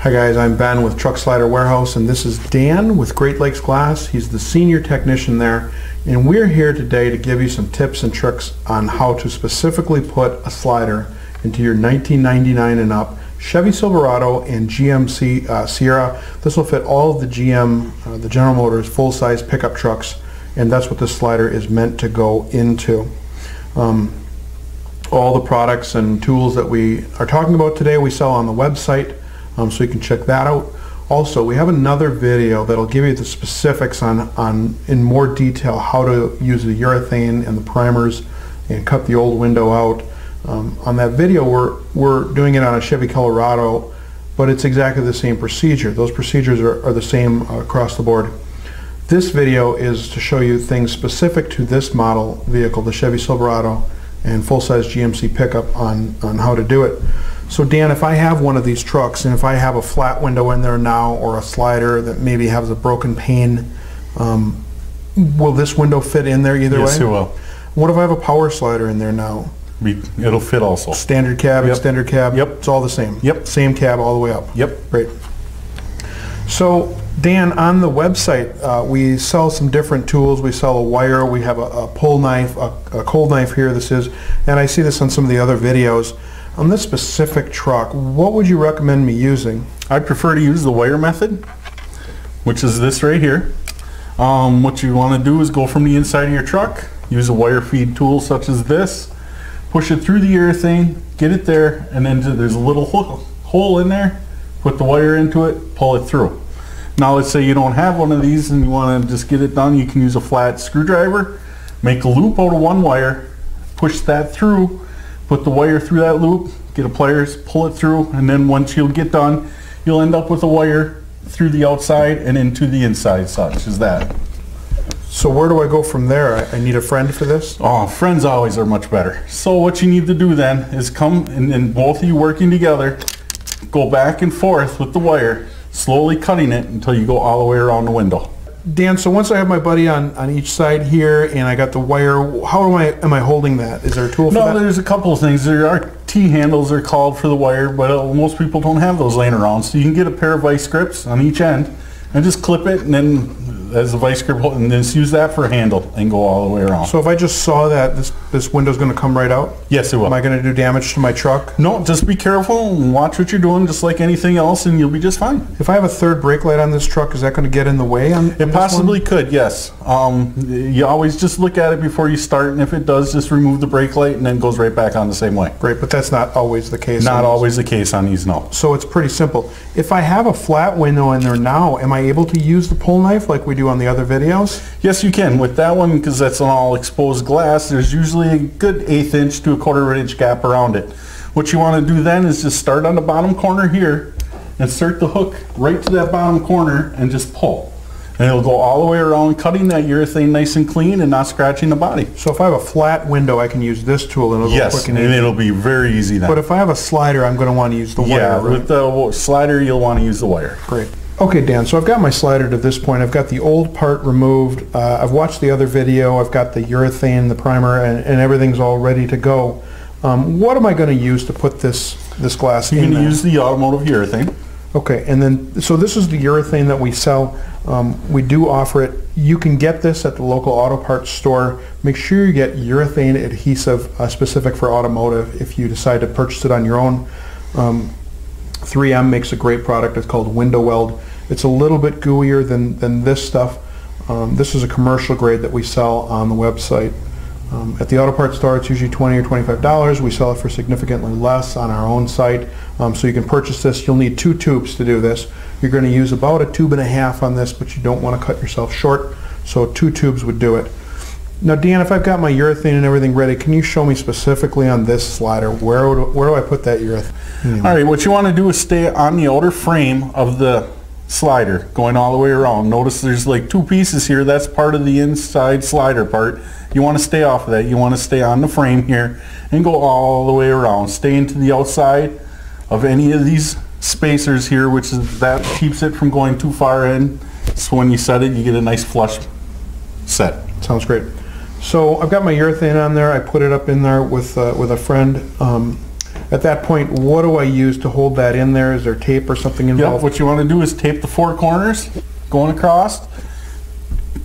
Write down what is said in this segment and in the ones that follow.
Hi guys, I'm Ben with Truck Slider Warehouse, and this is Dan with Great Lakes Glass. He's the senior technician there, and we're here today to give you some tips and tricks on how to specifically put a slider into your 1999 and up Chevy Silverado and GMC Sierra. This will fit all of the the General Motors full-size pickup trucks, and that's what this slider is meant to go into. All the products and tools that we are talking about today we sell on the website, so you can check that out. Also, we have another video that'll give you the specifics on in more detail how to use the urethane and the primers and cut the old window out. On that video we're doing it on a Chevy Colorado, but it's exactly the same procedure. Those procedures are the same across the board. This video is to show you things specific to this model vehicle, the Chevy Silverado and full-size GMC Pickup, on how to do it. So Dan, if I have one of these trucks and if I have a flat window in there now or a slider that maybe has a broken pane, will this window fit in there either way? Yes, it will. What if I have a power slider in there now? It'll fit also. Standard cab, Yep. extended cab, Yep. It's all the same? Yep. Same cab all the way up? Yep. Great. So Dan, on the website we sell some different tools. We sell a wire, we have a pull knife, a cold knife here this is, and I see this on some of the other videos. On this specific truck, what would you recommend me using? I prefer to use the wire method, which is this right here. What you want to do is go from the inside of your truck, use a wire feed tool such as this, push it through the urethane, get it there, and then there's a little hole in there, put the wire into it, pull it through. Now let's say you don't have one of these and you want to just get it done, you can use a flat screwdriver, make a loop out of one wire, push that through, put the wire through that loop, get a pliers, pull it through, and then once you'll get done, you'll end up with a wire through the outside and into the inside, such as that. So where do I go from there? I need a friend for this? Oh, friends always are much better. So what you need to do then is come and both of you working together, go back and forth with the wire, slowly cutting it until you go all the way around the window. Dan, so once I have my buddy on each side here and I got the wire, how am I holding that? Is there a tool for that? No, there's a couple of things. There are T-handles are called for the wire, but most people don't have those laying around. So you can get a pair of vice grips on each end and just clip it, and then as a vice grip, and then just use that for a handle and go all the way around. So if I just saw that this window's going to come right out? Yes, it will. Am I going to do damage to my truck? No, just be careful and watch what you're doing, just like anything else, and you'll be just fine. If I have a third brake light on this truck, is that going to get in the way on It possibly could, yes. You always just look at it before you start, and if it does, just remove the brake light and then it goes right back on the same way. Great, but that's not always the case. Not always the case on these, no. So it's pretty simple. If I have a flat window in there now, am I able to use the pull knife like we do on the other videos? Yes, you can. With that one, because that's an all exposed glass, there's usually a good 1/8 inch to a 1/4 inch gap around it. What you want to do then is just start on the bottom corner here, insert the hook right to that bottom corner, and just pull. And it'll go all the way around, cutting that urethane nice and clean and not scratching the body. So if I have a flat window, I can use this tool and it'll go Yes, quick and and easy. it'll be very easy then. But if I have a slider, I'm going to want to use the wire, yeah, right? with the slider, you'll want to use the wire. Great. Okay, Dan, so I've got my slider to this point. I've got the old part removed. I've watched the other video. I've got the urethane, the primer, and everything's all ready to go. What am I going to use to put this glass in? You're going to use the automotive urethane. Okay, and then, so this is the urethane that we sell. We do offer it. You can get this at the local auto parts store. Make sure you get urethane adhesive specific for automotive if you decide to purchase it on your own. 3M makes a great product. It's called Weld. It's a little bit gooier than this stuff. This is a commercial grade that we sell on the website. At the auto parts store, it's usually $20 or $25. We sell it for significantly less on our own site. So you can purchase this. You'll need 2 tubes to do this. You're going to use about 1.5 tubes on this, but you don't want to cut yourself short. So 2 tubes would do it. Now, Dan, if I've got my urethane and everything ready, can you show me specifically on this slider, where do I put that urethane? All right, what you want to do is stay on the outer frame of the slider, going all the way around. Notice there's like 2 pieces here. That's part of the inside slider part. You want to stay off of that. You want to stay on the frame here and go all the way around. Stay into the outside of any of these spacers here, which is that keeps it from going too far in. So when you set it, you get a nice flush set. Sounds great. So I've got my urethane on there. I put it up in there with a friend. At that point, what do I use to hold that in there? Is there tape or something Yep, involved? what you want to do is tape the four corners going across,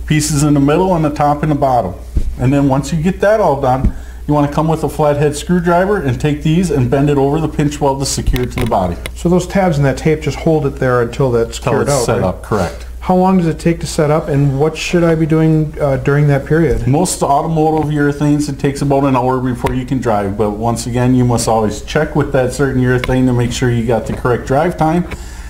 pieces in the middle and the top and the bottom. And then once you get that all done, you want to come with a flathead screwdriver and take these and bend it over the pinch weld to secure it to the body. So those tabs and that tape just hold it there until that's Until cured it's out, set right? up, correct. How long does it take to set up, and what should I be doing during that period? Most automotive urethanes, it takes about an hour before you can drive, but once again, you must always check with that certain urethane to make sure you got the correct drive time.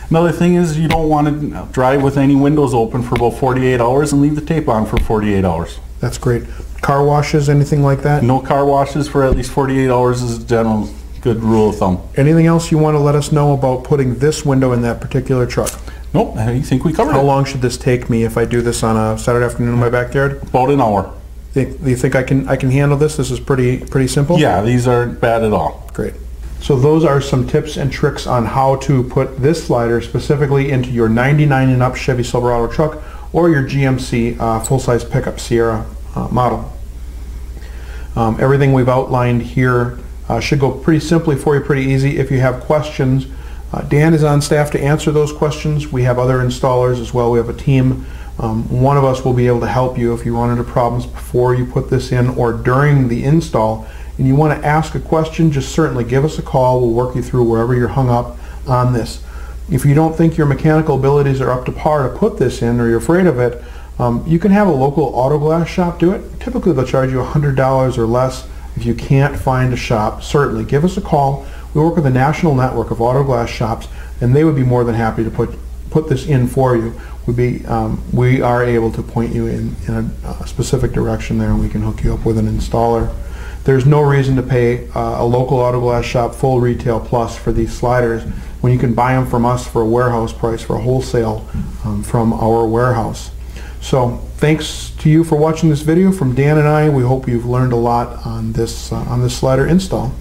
Another thing is you don't want to drive with any windows open for about 48 hours and leave the tape on for 48 hours. That's great. Car washes, anything like that? No car washes for at least 48 hours is a general good rule of thumb. Anything else you want to let us know about putting this window in that particular truck? Nope, I think we covered How it. long should this take me if I do this on a Saturday afternoon in my backyard? About an hour. Do you think I can handle this? This is pretty simple? Yeah, these aren't bad at all. Great. So those are some tips and tricks on how to put this slider specifically into your 99 and up Chevy Silverado truck or your GMC full-size pickup Sierra model. Everything we've outlined here should go pretty simply for you, pretty easy. If you have questions, Dan is on staff to answer those questions. We have other installers as well. We have a team. One of us will be able to help you if you run into problems before you put this in or during the install and you want to ask a question. Just certainly give us a call. We'll work you through wherever you're hung up on this. If you don't think your mechanical abilities are up to par to put this in or you're afraid of it, you can have a local auto glass shop do it. Typically they'll charge you $100 or less. If you can't find a shop, certainly give us a call. We work with a national network of auto glass shops, and they would be more than happy to put this in for you. We are able to point you in a specific direction there, and we can hook you up with an installer. There's no reason to pay a local auto glass shop full retail plus for these sliders when you can buy them from us for a warehouse price, for a wholesale from our warehouse. So thanks to you for watching this video from Dan and I. We hope you've learned a lot on this slider install.